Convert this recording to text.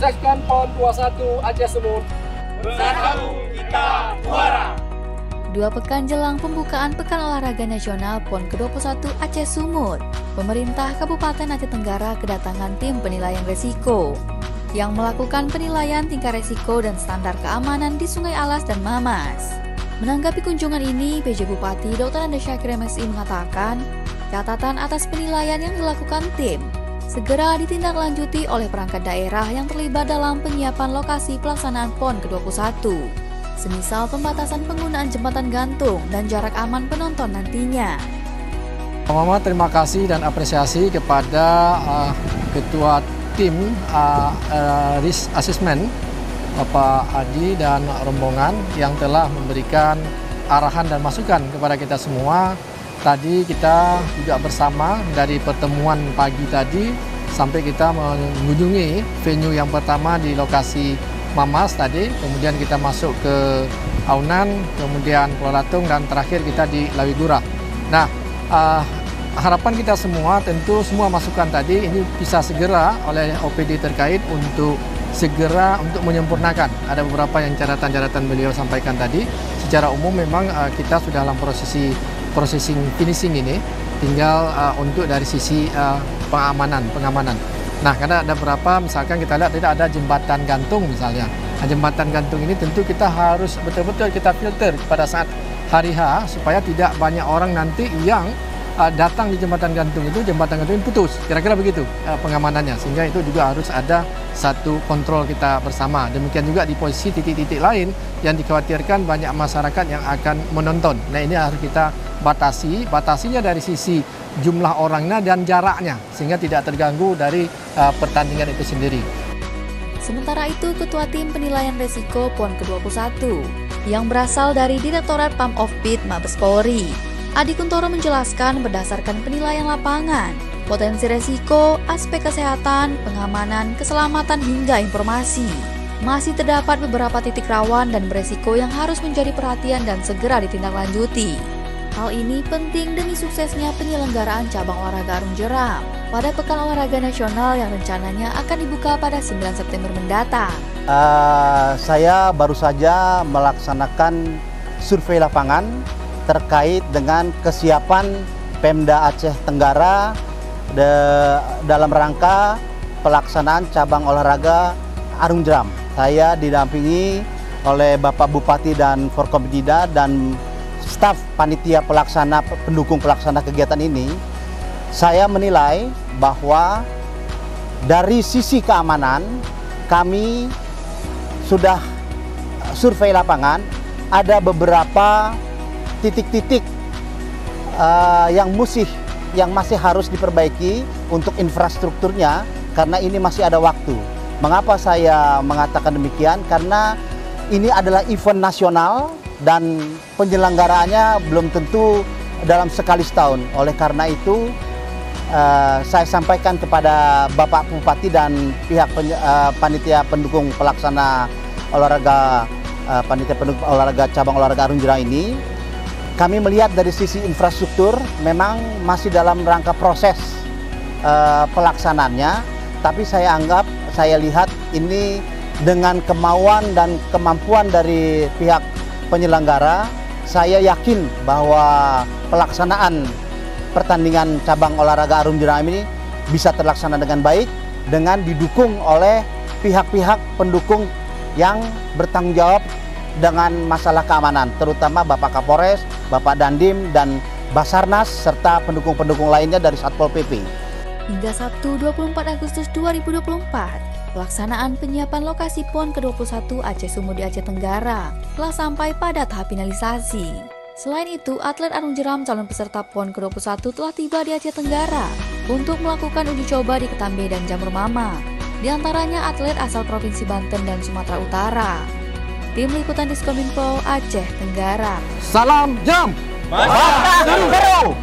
sukseskan PON 21 Aceh Sumut. Bersatu kita juara. 2 pekan jelang pembukaan Pekan Olahraga Nasional PON ke-21 Aceh Sumut, pemerintah Kabupaten Aceh Tenggara kedatangan tim penilaian resiko yang melakukan penilaian tingkat resiko dan standar keamanan di Sungai Alas dan Mamas. Menanggapi kunjungan ini, PJ Bupati Dr. Andes Syakir MSI mengatakan, catatan atas penilaian yang dilakukan tim segera ditindaklanjuti oleh perangkat daerah yang terlibat dalam penyiapan lokasi pelaksanaan PON ke-21, semisal pembatasan penggunaan jembatan gantung dan jarak aman penonton nantinya. Pertama, terima kasih dan apresiasi kepada Ketua Tim Risk Assessment, Bapak Adi dan rombongan yang telah memberikan arahan dan masukan kepada kita semua. Tadi kita juga bersama dari pertemuan pagi tadi sampai kita mengunjungi venue yang pertama di lokasi Mamas tadi, kemudian kita masuk ke Aunan, kemudian Kuala Latung, dan terakhir kita di Lawigura. Nah, harapan kita semua tentu semua masukan tadi ini bisa segera oleh OPD terkait untuk segera untuk menyempurnakan. Ada beberapa yang catatan-catatan beliau sampaikan tadi. Secara umum memang kita sudah dalam processing finishing ini, tinggal untuk dari sisi pengamanan. Nah, karena ada beberapa, misalkan kita lihat tidak ada jembatan gantung misalnya. Nah, jembatan gantung ini tentu kita harus betul-betul kita filter pada saat hari H supaya tidak banyak orang nanti yang datang di jembatan gantung itu putus. Kira-kira begitu pengamanannya, sehingga itu juga harus ada satu kontrol kita bersama. Demikian juga di posisi titik-titik lain yang dikhawatirkan banyak masyarakat yang akan menonton. Nah, ini harus kita batasinya dari sisi jumlah orangnya dan jaraknya, sehingga tidak terganggu dari pertandingan itu sendiri. Sementara itu, Ketua Tim Penilaian Resiko PON ke-21 yang berasal dari Direktorat Pam Offbid Mabes Polri, Adi Kuntoro menjelaskan berdasarkan penilaian lapangan, potensi resiko, aspek kesehatan, pengamanan, keselamatan hingga informasi. Masih terdapat beberapa titik rawan dan beresiko yang harus menjadi perhatian dan segera ditindaklanjuti. Hal ini penting demi suksesnya penyelenggaraan cabang olahraga Arung Jeram pada Pekan Olahraga Nasional yang rencananya akan dibuka pada 9 September mendatang. Saya baru saja melaksanakan survei lapangan terkait dengan kesiapan Pemda Aceh Tenggara dalam rangka pelaksanaan cabang olahraga Arung Jeram. Saya didampingi oleh Bapak Bupati dan Forkompimda dan staf panitia pendukung pelaksana kegiatan ini. Saya menilai bahwa dari sisi keamanan kami sudah survei lapangan, ada beberapa titik-titik yang masih harus diperbaiki untuk infrastrukturnya, karena ini masih ada waktu. Mengapa saya mengatakan demikian? Karena ini adalah event nasional dan penyelenggaraannya belum tentu dalam sekali setahun. Oleh karena itu, saya sampaikan kepada Bapak Bupati dan pihak panitia pendukung pelaksana olahraga cabang olahraga Arung Jeram ini, kami melihat dari sisi infrastruktur memang masih dalam rangka proses pelaksanaannya, tapi saya lihat ini dengan kemauan dan kemampuan dari pihak penyelenggara, saya yakin bahwa pelaksanaan pertandingan cabang olahraga Arung Jeram ini bisa terlaksana dengan baik dengan didukung oleh pihak-pihak pendukung yang bertanggung jawab dengan masalah keamanan, terutama Bapak Kapolres, Bapak Dandim, dan Basarnas, serta pendukung-pendukung lainnya dari Satpol PP. Hingga Sabtu 24 Agustus 2024, pelaksanaan penyiapan lokasi PON ke-21 Aceh Sumut di Aceh Tenggara telah sampai pada tahap finalisasi. Selain itu, atlet Arung Jeram calon peserta PON ke-21 telah tiba di Aceh Tenggara untuk melakukan uji coba di Ketambe dan Jamur Mama, di antaranya atlet asal Provinsi Banten dan Sumatera Utara. Tim Liputan Diskominfo Aceh Tenggara. Salam Jam! Mantap!